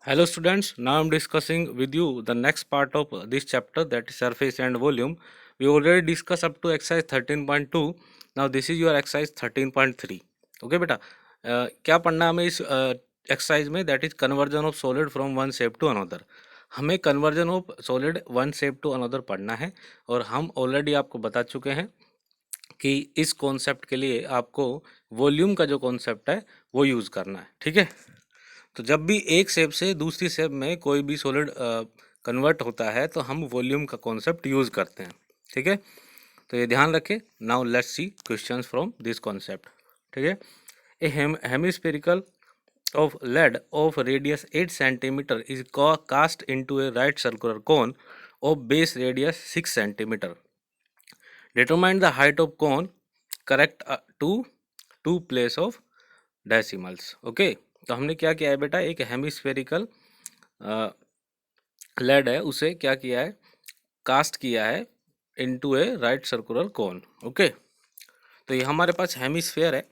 Hello students, now I'm discussing with you the next part of this chapter, that is surface and volume. We already discussed up to exercise 13.2. Now this is your exercise 13.3. Okay बेटा, क्या पढ़ना है हमें इस exercise में, that is conversion of solid from one shape to another. हमें conversion of solid one shape to another पढ़ना है और हम ऑलरेडी आपको बता चुके हैं कि इस कॉन्सेप्ट के लिए आपको वॉल्यूम का जो कॉन्सेप्ट है वो यूज़ करना है. ठीक है, तो जब भी एक शेप से दूसरी शेप में कोई भी सॉलिड कन्वर्ट होता है तो हम वॉल्यूम का कॉन्सेप्ट यूज़ करते हैं. ठीक है, तो ये ध्यान रखें. Now let's see questions from this concept. ठीक है, ए hemispherical of lead of radius 8 centimeter is cast into a right circular cone of base radius 6 centimeter. Determine the height of cone correct to two place of decimals. Okay, तो हमने क्या किया है बेटा, एक hemispherical lead है उसे क्या किया है, कास्ट किया है इनटू ए राइट सर्कुलर कोन. ओके, तो ये हमारे पास हेमिस्फेयर है,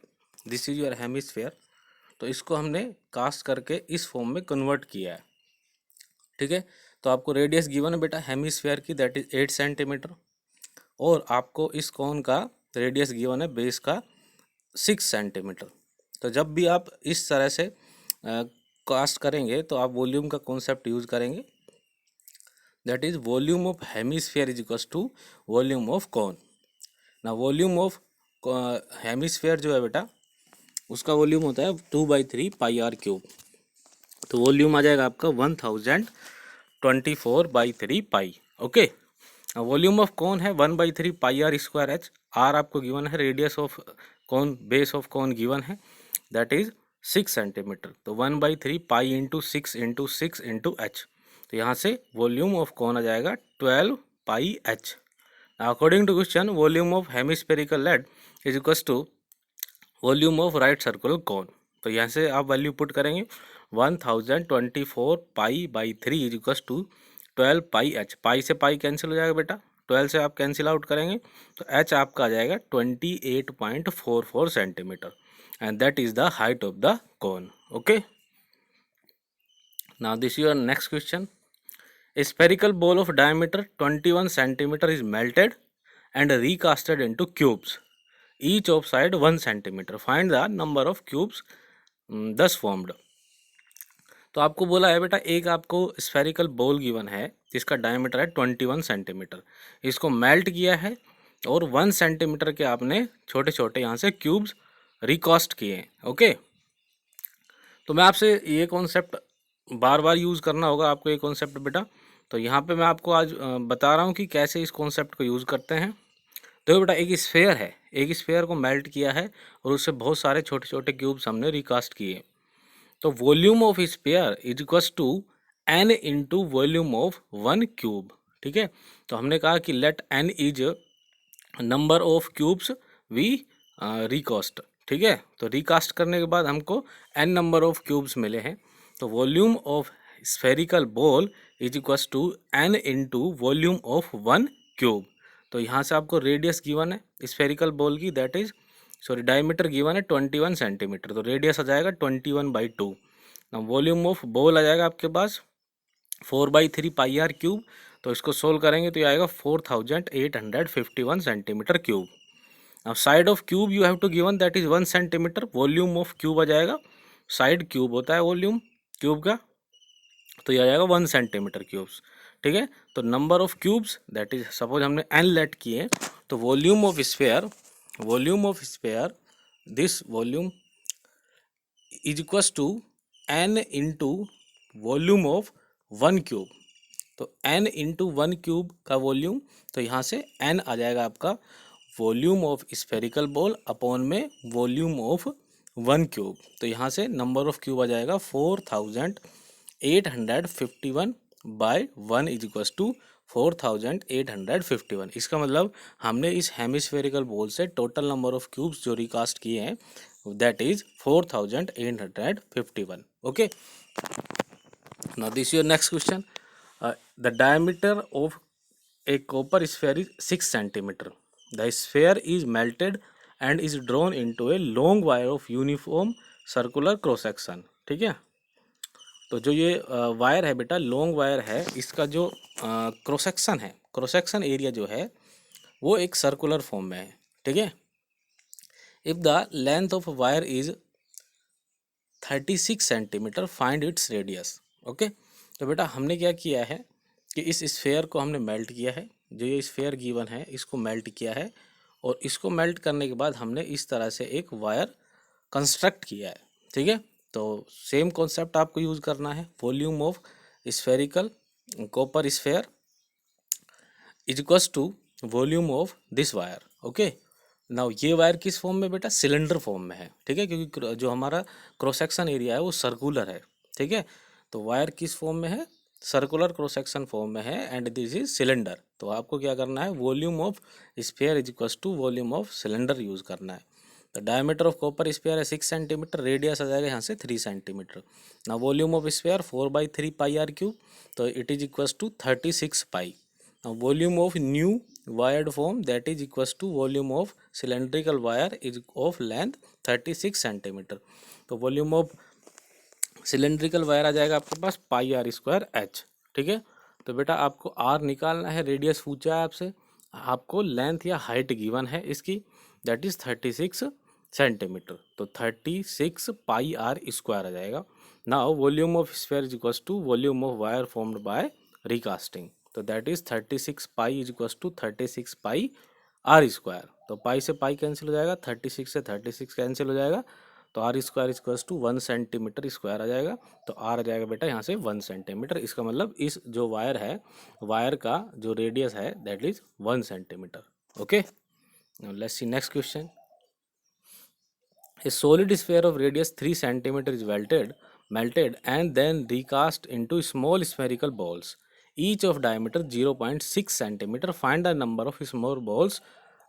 दिस इज योर हेमिस्फेयर. तो इसको हमने कास्ट करके इस फॉर्म में कन्वर्ट किया है. ठीक है, तो आपको रेडियस गिवन है बेटा हेमिस्फेयर की, दैट इज 8 सेंटीमीटर, और आपको इस कोन का रेडियस गिवन है बेस का 6 सेंटीमीटर. तो जब भी आप इस तरह से कास्ट करेंगे तो आप वॉल्यूम का कॉन्सेप्ट यूज करेंगे, that is volume of hemisphere is equals to volume of cone. ना वॉल्यूम ऑफ हेमिस्फेयर जो है बेटा उसका वॉल्यूम होता है 2/3 पाई आर क्यूब. तो वॉल्यूम आ जाएगा आपका 1024/3 पाई. ओके, वॉल्यूम ऑफ कौन है 1/3 pi are square h. R आपको गिवन है, radius of cone, base of cone given है, दैट इज 6 सेंटीमीटर. तो 1/3 pi into 6 into 6 into h. तो यहाँ से वॉल्यूम ऑफ कौन आ जाएगा 12 pi h. According to question volume of hemispherical lead is equals to volume of right circular cone. तो यहाँ से आप वैल्यू पुट करेंगे 1024 pi by 3 is equals to 12 pi h. Pi से पाई कैंसिल हो जाएगा बेटा, 12 से आप कैंसिल आउट करेंगे तो एच आपका आ जाएगा 28.44 centimetre, and that is the height of the cone. Okay, now this your next question. A spherical ball of diameter 21 centimeter is melted and recasted into cubes, each of side 1 centimeter. Find the number of cubes thus formed. तो आपको बोला है बेटा एक आपको spherical ball given है जिसका diameter है 21 सेंटीमीटर. इसको मेल्ट किया है और 1 सेंटीमीटर के आपने छोटे छोटे यहाँ से क्यूब्स रिकास्ट किए हैं. ओके, तो मैं आपसे ये कॉन्सेप्ट बार बार यूज़ करना होगा आपको ये कॉन्सेप्ट बेटा. तो यहाँ पे मैं आपको आज बता रहा हूँ कि कैसे इस कॉन्सेप्ट को यूज़ करते हैं. तो बेटा एक स्फेयर है, एक स्फेयर को मेल्ट किया है और उससे बहुत सारे छोटे छोटे क्यूब्स हमने रिकास्ट किए. तो volume of sphere is equals to n into volume of 1 cube. ठीक है, तो हमने कहा कि let n is number of cubes we recast. ठीक है, तो रिकास्ट करने के बाद हमको एन नंबर ऑफ क्यूब्स मिले हैं. तो volume of spherical ball is equals to n into volume of 1 cube. तो यहाँ से आपको रेडियस गिवन है स्फेरिकल बॉल की, दैट इज डायमीटर गिवन है 21 सेंटीमीटर. तो रेडियस आ जाएगा 21/2. वॉल्यूम ऑफ बॉल आ जाएगा आपके पास 4/3 पाई आर क्यूब. तो इसको सोल्व करेंगे तो ये आएगा 4851 सेंटीमीटर क्यूब. अब side of cube you have to given that is 1 centimetre. Volume of cube आ जाएगा, साइड क्यूब होता है वॉल्यूम क्यूब का, तो ये आ जाएगा 1 सेंटीमीटर क्यूब्स. ठीक है, तो number of cubes that is suppose हमने एन लेट किए, तो volume of sphere this volume is equals to n into volume of 1 cube. तो n इंटू 1 क्यूब का वॉल्यूम, तो यहाँ से n आ जाएगा आपका volume of spherical ball upon में वॉल्यूम ऑफ 1 क्यूब. तो यहाँ से नंबर ऑफ क्यूब आ जाएगा 4851 बाय 1 इज इक्वल्स टू 4851. इसका मतलब हमने इस हेमिस्फेरिकल बॉल से टोटल नंबर ऑफ क्यूब्स जो रिकास्ट किए हैं that is 4851. Okay, now this your next question. The diameter of a copper sphere is 6 centimeter. The sphere is melted and is drawn into a long wire of uniform circular cross section. ठीक है, तो जो ये wire है बेटा, long wire है, इसका जो क्रॉस सेक्शन है, क्रॉस सेक्शन एरिया जो है वो एक सर्कुलर फॉर्म में है, ठीक है। If the length of wire is 36 centimetre, find its radius. Okay, तो बेटा हमने क्या किया है कि इस स्फेयर को हमने मेल्ट किया है, जो ये स्फेयर गिवन है इसको मेल्ट किया है, और इसको मेल्ट करने के बाद हमने इस तरह से एक वायर कंस्ट्रक्ट किया है, ठीक है। तो सेम कॉन्सेप्ट आपको यूज़ करना है, volume of spherical copper sphere is equals to volume of this wire. Okay, now ये वायर किस फॉर्म में बेटा, सिलेंडर फॉर्म में है, ठीक है, क्योंकि जो हमारा क्रॉस सेक्शन एरिया है वो सर्कुलर है, ठीक है। तो वायर किस फॉर्म में है, सर्कुलर क्रॉस सेक्शन फॉर्म में है, एंड दिस इज सिलेंडर। तो आपको क्या करना है, volume of sphere is equals to volume of cylinder use करना है। तो डायमीटर ऑफ कॉपर स्फीयर है 6 सेंटीमीटर, रेडियस आ जाएगा यहाँ से 3 सेंटीमीटर। ना volume of sphere 4/3 pi r cube, तो it is equals to 36 pi. Now volume of new wired form, that is equals to volume of cylindrical wire is of length 36 centimetre. तो volume of cylindrical wire आ जाएगा आपके पास पाई are square H, ठीक है। तो बेटा आपको are निकालना है, रेडियस पूछा है आपसे, आपको लेंथ या हाइट गिवन है इसकी, दैट इज 36 सेंटीमीटर। तो 36 पाई आर स्क्वायर आ जाएगा। Now volume of sphere is equals to volume of wire formed by recasting, तो that is 36 pi is equals to 36 pi are square. तो pi से pi cancel हो जाएगा, 36 से 36 cancel हो जाएगा, तो r square equals to 1 centimetre square आ जाएगा। तो आर आ जाएगा बेटा यहाँ से 1 सेंटीमीटर। इसका मतलब इस जो वायर है, वायर का जो रेडियस है that is 1 centimetre. Okay, let's see next question. A solid sphere of radius 3 centimeter is melted and then recast into small spherical balls, each of diameter 0.6 centimeter. Find the number of small balls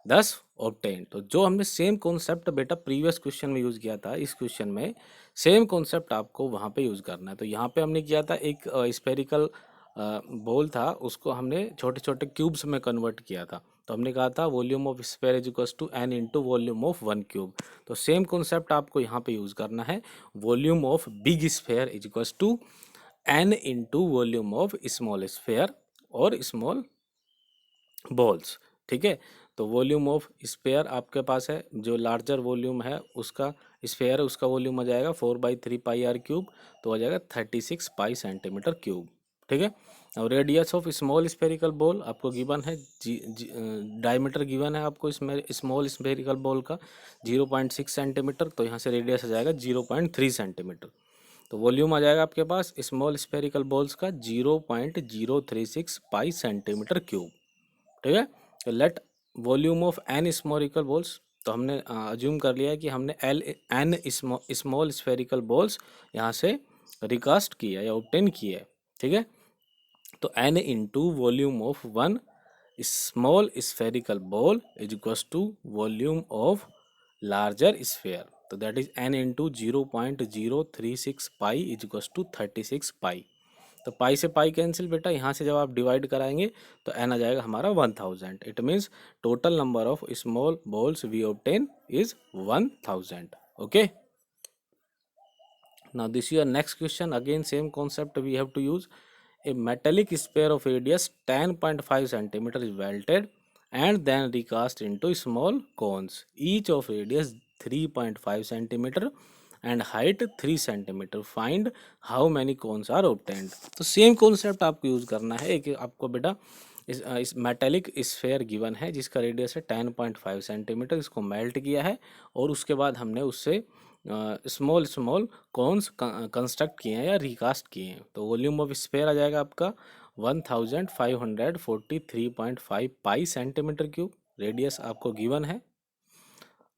thus obtained। तो जो हमने same concept बेटा previous question में use किया था, इस question में same concept आपको वहाँ पे यूज़ करना है। तो यहाँ पे हमने किया था एक स्फेरिकल बॉल था, उसको हमने छोटे छोटे क्यूब्स में कन्वर्ट किया था। तो हमने कहा था volume of sphere is equals to n into volume of 1 cube. तो सेम कॉन्सेप्ट आपको यहाँ पे यूज़ करना है, volume of big sphere is equals to n into volume of small sphere और स्मॉल बॉल्स, ठीक है। तो वॉल्यूम ऑफ स्फीयर आपके पास है, जो लार्जर वॉल्यूम है उसका स्फीयर है, उसका वॉल्यूम आ जाएगा 4/3 पाई आर क्यूब, तो आ जाएगा 36 पाई सेंटीमीटर क्यूब, ठीक है। और radius of small spherical ball आपको गिवन है, डायमीटर गिवन है आपको इसमें स्मॉल स्फेरिकल बॉल का 0.6 सेंटीमीटर, तो यहाँ से रेडियस आ जाएगा 0.3 सेंटीमीटर। तो वॉल्यूम आ जाएगा आपके पास स्मॉल स्फेरिकल बॉल्स का 0.036 पाई सेंटीमीटर क्यूब, ठीक है। तो let volume of n spherical balls, तो हमने अज्यूम कर लिया है कि हमने एन स्मॉल स्फेरिकल बॉल्स यहाँ से रिकास्ट किया या ऑब्टेन किया है, ठीक है। तो n into volume of 1 small spherical ball is equals to volume of larger sphere, तो that is n into 0.036 pi is equals to 36 pi. तो पाई से पाई कैंसिल बेटा, यहाँ से जब आप डिवाइड कराएंगे तो एन आ जाएगा हमारा 1000। It means total number of small balls we obtain is 1000। Okay, now this is your next question, again same concept we have to use। A metallic sphere of radius 10.5 centimeter is welded and then recast into small cones, each of radius 3.5 centimeter and height 3 centimeter। Find how many cones are obtained। तो same concept आपको use करना है कि आपको बेटा इस metallic sphere given है जिसका रेडियस है 10.5 सेंटीमीटर, इसको मेल्ट किया है और उसके बाद हमने उससे स्मॉल स्मॉल कॉन्स कंस्ट्रक्ट किए हैं या रिकास्ट किए हैं। तो वॉल्यूम ऑफ स्फेयर आ जाएगा आपका 1543.5 पाई सेंटीमीटर क्यूब। रेडियस आपको गिवन है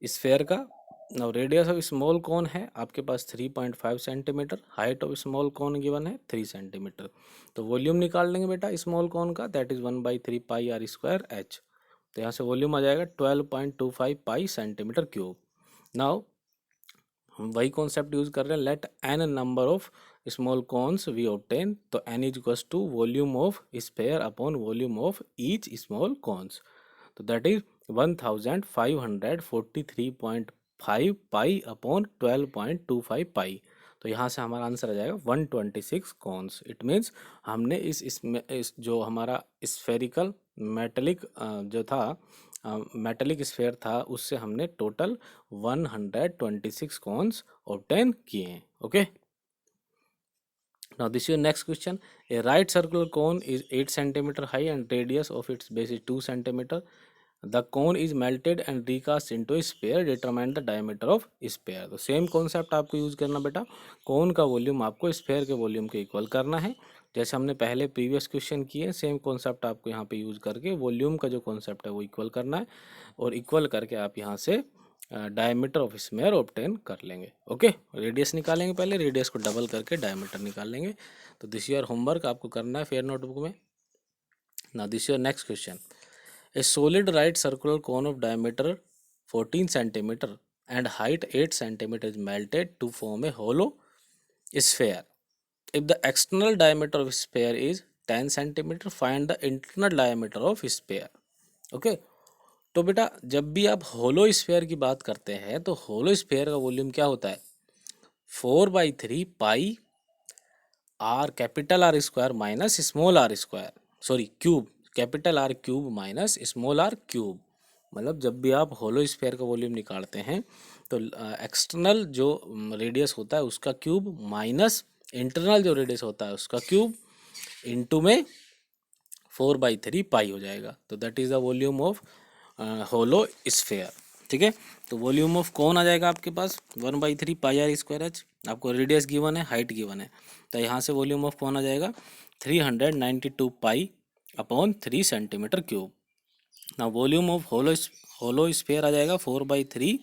स्फेयर का। Now radius of small cone है आपके पास 3.5 सेंटीमीटर, height of small cone given है 3 सेंटीमीटर। तो वॉल्यूम निकाल लेंगे बेटा स्मॉल कॉन का, that is 1/3 pi are square h. तो यहाँ से वॉल्यूम आ जाएगा 12.25 पाई सेंटीमीटर क्यूब। नाउ हम वही कॉन्सेप्ट यूज कर रहे हैं, let n number of small cones we obtain. तो n is equals to volume of sphere upon volume of each small cones, तो that is 1543.5 pi upon 12.25 pi. तो यहाँ से हमारा आंसर आ जाएगा 126 कॉन्स। इट मीन्स हमने इस जो हमारा स्फेरिकल मेटेलिक जो था मेटेलिक स्फेयर था उससे हमने टोटल 126 कॉन्स ऑब्टेन किए हैं। Okay, now this is your next question. A right circular cone is 8 centimeter high and radius of its base is 2 centimeter. The cone is melted and recast into a sphere. Determine the diameter of sphere. तो same concept आपको use करना बेटा, कोन का volume आपको sphere के volume के equal करना है। जैसे हमने पहले प्रीवियस क्वेश्चन किए, सेम कॉन्सेप्ट आपको यहाँ पे यूज करके वॉल्यूम का जो कॉन्सेप्ट है वो इक्वल करना है, और इक्वल करके आप यहाँ से डायमीटर ऑफ स्फेयर ऑब्टेन कर लेंगे। ओके, रेडियस निकालेंगे, पहले रेडियस को डबल करके डायमीटर निकाल लेंगे। तो दिस योर होमवर्क आपको करना है फेयर नोटबुक में। Now this your next question. A solid right circular cone of diameter 14 centimetre and height 8 centimeter is melted to form a hollow sphere. If the external diameter of sphere is 10 centimeter, find the internal diameter of sphere. Okay, तो बेटा जब भी आप होलो sphere की बात करते हैं तो होलो स्फेयर का वॉल्यूम क्या होता है, 4/3 pi r capital are square minus small are square, sorry cube, capital r cube minus small r cube. मतलब जब भी आप होलो स्फेयर का वॉल्यूम निकालते हैं तो एक्सटर्नल जो रेडियस होता है उसका क्यूब माइनस इंटरनल जो रेडियस होता है उसका क्यूब इनटू में 4/3 पाई हो जाएगा। तो that is the volume of hollow sphere. ठीक है, तो वॉल्यूम ऑफ कौन आ जाएगा आपके पास 1/3 पाई आर स्क्वायर एच। आपको रेडियस गिवन है, हाइट गिवन है, तो यहाँ से वॉल्यूम ऑफ कौन आ जाएगा 392 पाई अपॉन 3 सेंटीमीटर क्यूब। ना वॉल्यूम ऑफ होलो स्फेयर आ जाएगा 4/3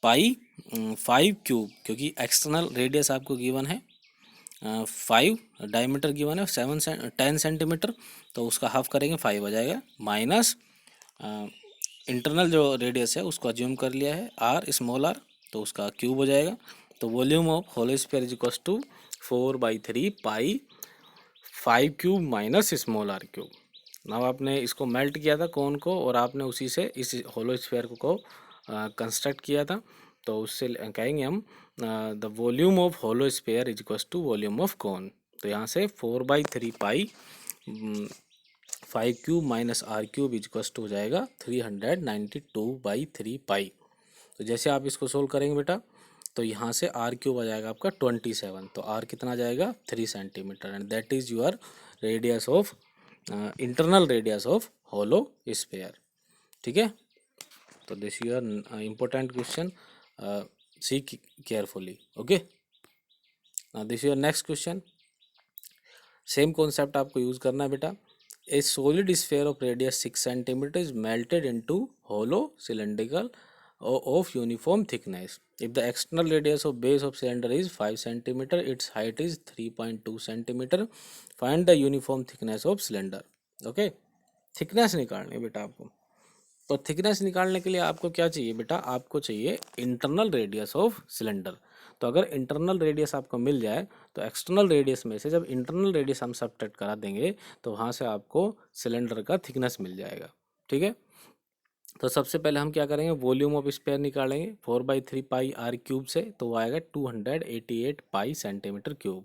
पाई 5 क्यूब, क्योंकि एक्सटर्नल रेडियस आपको गिवन है 5, डायमीटर गिवन है 10 सेंटीमीटर, तो उसका हाफ करेंगे 5 आ जाएगा, माइनस इंटरनल जो रेडियस है उसको अज्यूम कर लिया है आर स्मॉल आर, तो उसका क्यूब हो जाएगा। तो volume of hollow sphere is equal to 4/3 pi 5 cube minus small r cube. Now आपने इसको मेल्ट किया था कोन को, और आपने उसी से इस होलो स्फीयर को कंस्ट्रक्ट किया था, तो उससे कहेंगे हम the volume of hollow sphere is equal to volume of cone. तो यहाँ से 4/3 pi 5 cube minus r cube is equal to हो जाएगा 392/3 पाई। तो जैसे आप इसको सोल्व करेंगे बेटा, तो यहाँ से आर क्यूब आ जाएगा आपका 27, तो आर कितना आ जाएगा 3 centimetre, and that is your radius of internal radius of hollow sphere. ठीक है, तो this your important question, see carefully. Okay, this your next question. Same concept आपको यूज करना है बेटा। A solid sphere of radius 6 centimeter is melted into hollow cylindrical of uniform thickness. If the external radius of base of cylinder is 5 centimeter, its height is 3.2 centimeter. Find the uniform thickness of cylinder. Okay, thickness निकालनी है बेटा आपको। तो thickness निकालने के लिए आपको क्या चाहिए बेटा, आपको चाहिए इंटरनल रेडियस ऑफ सिलेंडर। तो अगर इंटरनल रेडियस आपको मिल जाए तो एक्सटर्नल रेडियस में से जब इंटरनल रेडियस हम सब्ट्रैक्ट करा देंगे तो वहाँ से आपको सिलेंडर का थिकनेस मिल जाएगा। ठीक है, तो सबसे पहले हम क्या करेंगे, वॉल्यूम ऑफ स्फीयर निकालेंगे 4/3 पाई आर क्यूब से, तो वो आएगा 288 पाई centimetre cube.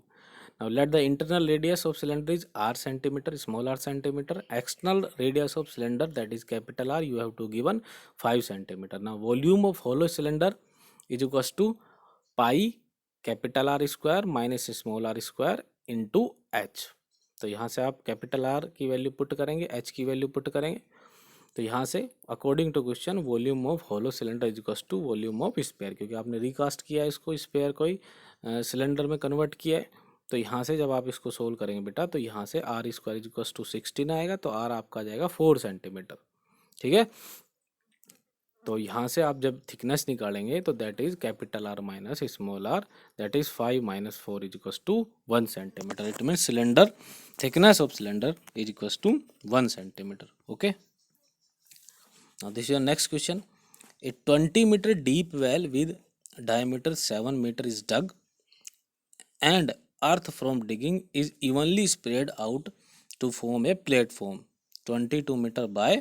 Now let the internal radius of cylinder is r centimeter, small r centimeter. External radius of cylinder, that is capital R, you have to given 5 centimeter. Now volume of hollow cylinder is equals to pi capital R square minus small r square into h. तो यहाँ से आप capital R की value put करेंगे, h की value put करेंगे, तो यहाँ से according to question volume of hollow cylinder is equal to volume of sphere, क्योंकि आपने रिकास्ट किया है इसको, स्पेयर को ही सिलेंडर में कन्वर्ट किया है। तो यहाँ से जब आप इसको सोल्व करेंगे बेटा, तो यहाँ से r square is equal to 16 आएगा, तो आर आपका आ जाएगा 4 सेंटीमीटर। ठीक है, तो यहाँ से आप जब थिकनेस निकालेंगे तो that is capital R minus small R, that is 5 - 4 is equal to 1 centimetre. It mean cylinder thickness of cylinder is equal to 1 centimetre. Okay, now this is your next question. A 20-meter deep well with diameter 7 meter is dug and earth from digging is evenly spread out to form a platform 22 meter by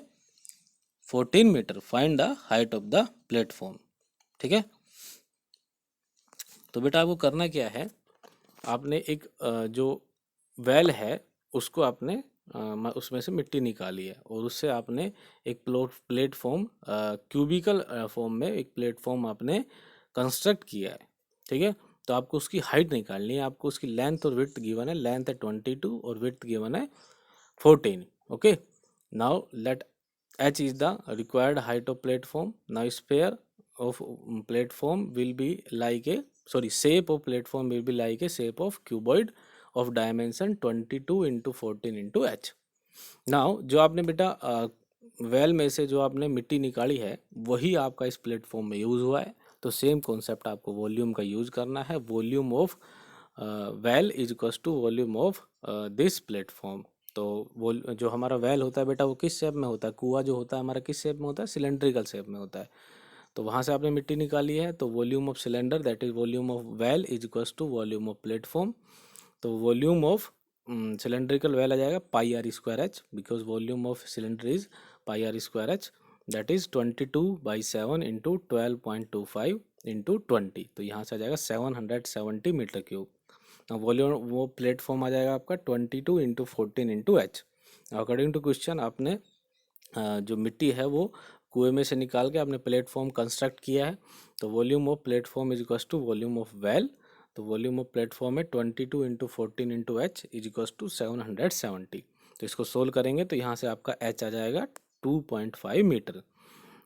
14 meter. Find the height of the platform. ठीक है, तो बेटा आपको करना क्या है, आपने एक जो वेल है उसको आपने उसमें से मिट्टी निकाली है और उससे आपने एक प्लेटफॉर्म क्यूबिकल फॉर्म में एक प्लेटफॉर्म आपने कंस्ट्रक्ट किया है। ठीक है, तो आपको उसकी हाइट निकालनी है, आपको उसकी लेंथ और विड्थ गिवन है, लेंथ है 22 और विड्थ गिवन है 14। Okay, now let h is the required height of platform. Now sphere of platform will be like a, sorry, shape of platform will be like a shape of cuboid of dimension 22 into 14 into h. Now जो आपने बेटा well में से जो आपने मिट्टी निकाली है वही आपका इस प्लेटफॉर्म में यूज़ हुआ है, तो सेम कॉन्सेप्ट आपको वॉल्यूम का यूज़ करना है। Volume of well is equals to volume of this platform. तो वो जो हमारा वेल होता है बेटा वो किस शेप में होता है, कुआं जो होता है हमारा किस शेप में होता है, सिलेंड्रिकल शेप में होता है। तो वहाँ से आपने मिट्टी निकाली है, तो volume of cylinder that is volume of well is equals to volume of platform. तो वॉल्यूम ऑफ सिलेंड्रिकल वेल आ जाएगा pi are square h, because volume of cylinder is pi are square h, that is 22/7 into 12.25 into 20। तो यहाँ से आ जाएगा 770 metre cube. Volume वो platform आ जाएगा आपका 22 into 14 into h. According to question आपने जो मिट्टी है वो कुएं में से निकाल के आपने प्लेटफॉर्म कंस्ट्रक्ट किया है। तो volume of platform is equals to volume of well. तो वॉल्यूम ऑफ प्लेटफॉर्म है 22 into 14 into H is equals to 770। तो इसको सोल्व करेंगे तो यहाँ से आपका एच आ जाएगा 2.5 metre.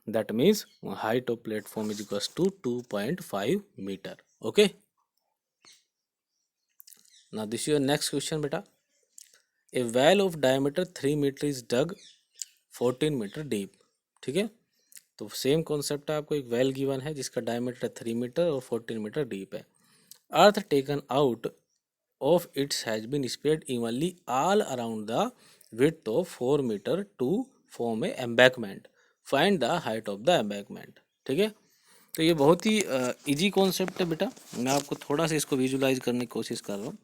That means height of platform is equals to 2.5 metre. Okay, now this is your next question beta. A well of diameter 3 meter is dug 14 metre deep. ठीक है, तो सेम कॉन्सेप्ट है, आपको एक वेल गिवन है जिसका diameter 3 metre और 14 metre deep है। Earth taken out of its has been spread evenly all around the width of 4 metre to form a embankment, find the height of the embankment. ठीक है, तो ये बहुत ही easy concept है बेटा, मैं आपको थोड़ा सा इसको विजुलाइज करने की कोशिश कर रहा हूँ।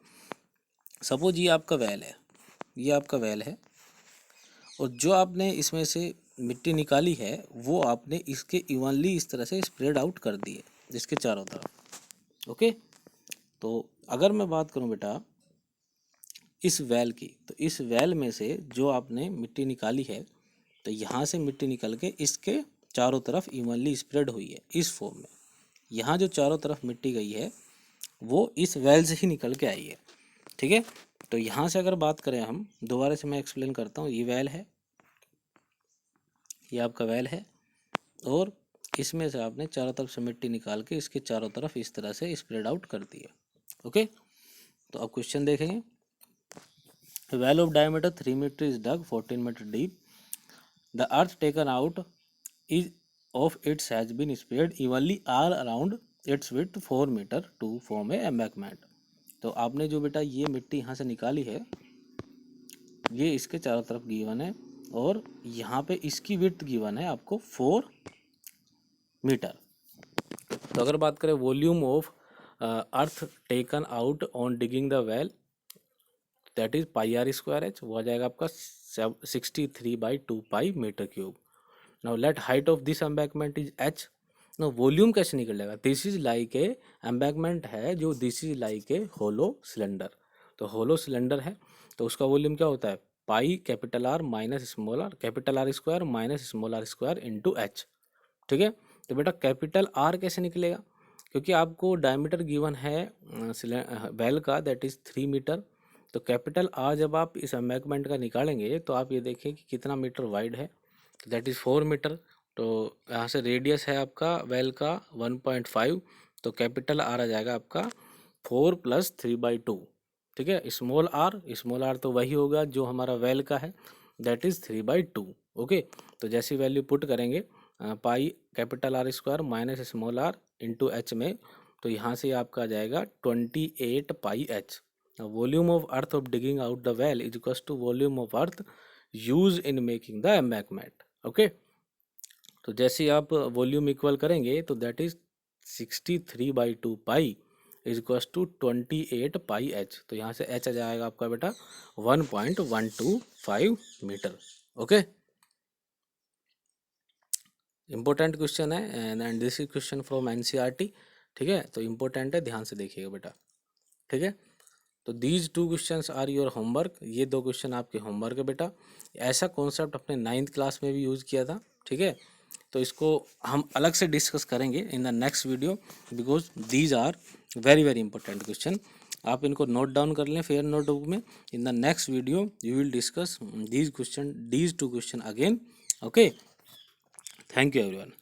सपोज ये आपका वेल है, ये आपका वेल है और जो आपने इसमें से मिट्टी निकाली है वो आपने इसके इवनली इस तरह से स्प्रेड आउट कर दी है इसके चारों तरफ। ओके, तो अगर मैं बात करूं बेटा इस वेल की, तो इस वेल में से जो आपने मिट्टी निकाली है तो यहाँ से मिट्टी निकल के इसके चारों तरफ इवनली स्प्रेड हुई है इस फॉर्म में। यहाँ जो चारों तरफ मिट्टी गई है वो इस वेल से ही निकल के आई है। ठीक है, तो यहाँ से अगर बात करें हम, दोबारा से मैं एक्सप्लेन करता हूँ, ये वेल है, ये आपका वेल है और इसमें से आपने चारों तरफ से मिट्टी निकाल के इसके चारों तरफ इस तरह से स्प्रेड आउट कर दिया। ओके, तो अब क्वेश्चन देखेंगे। Well of diameter 3 metre is dug 14 metre deep, the earth taken out is of its has been spread evenly all around its width 4 metre to form a embankment. तो आपने जो बेटा ये मिट्टी यहाँ से निकाली है ये इसके चारों तरफ गिवन है और यहाँ पे इसकी विड्थ गिवन है आपको 4 मीटर। तो अगर बात करें volume of earth taken out on digging the well that is pi are square H, वो आ जाएगा आपका 63/2 pi metre cube. Now let height of this embankment is H. Now volume कैसे निकलेगा, this is like a embankment है जो this is like a hollow cylinder. तो hollow cylinder है तो उसका वॉल्यूम क्या होता है, pi capital R minus small R, capital are square minus small are square into H. ठीक है, तो बेटा कैपिटल आर कैसे निकलेगा, क्योंकि आपको डायमीटर गिवन है वेल का दैट इज 3 मीटर। तो कैपिटल आर जब आप इस एम्बैकमेंट का निकालेंगे तो आप ये देखें कि कितना मीटर वाइड है, दैट इज़ 4 मीटर। तो यहाँ से रेडियस है आपका वेल का 1.5, तो कैपिटल आर आ जाएगा आपका 4 + 3/2। ठीक है, स्मॉल आर तो वही होगा जो हमारा वेल का है दैट इज़ 3/2। ओके, तो जैसी वैल्यू पुट करेंगे pi capital are square minus small r into h में, तो यहाँ से आपका आ जाएगा 28 pi h. Volume of earth of digging out the well is equals to volume of earth use in making the embankment. Okay, तो जैसे आप वॉल्यूम इक्वल करेंगे तो that is 63/2 pi is equals to 28 pi h. तो यहाँ से h आ जाएगा आपका बेटा 1.125 मीटर। ओके, इंपॉर्टेंट क्वेश्चन है and this is question from NCERT. ठीक है, तो इम्पोर्टेंट है, ध्यान से देखिएगा बेटा। ठीक है, तो these 2 questions are your homework, ये 2 क्वेश्चन आपके होमवर्क है बेटा। ऐसा कॉन्सेप्ट अपने 9th क्लास में भी यूज़ किया था। ठीक है, तो इसको हम अलग से डिस्कस करेंगे in the next video, because these are very very important question. आप इनको नोट डाउन कर लें फेयर नोटबुक में। In the next video you will discuss these 2 question again. Okay, thank you everyone.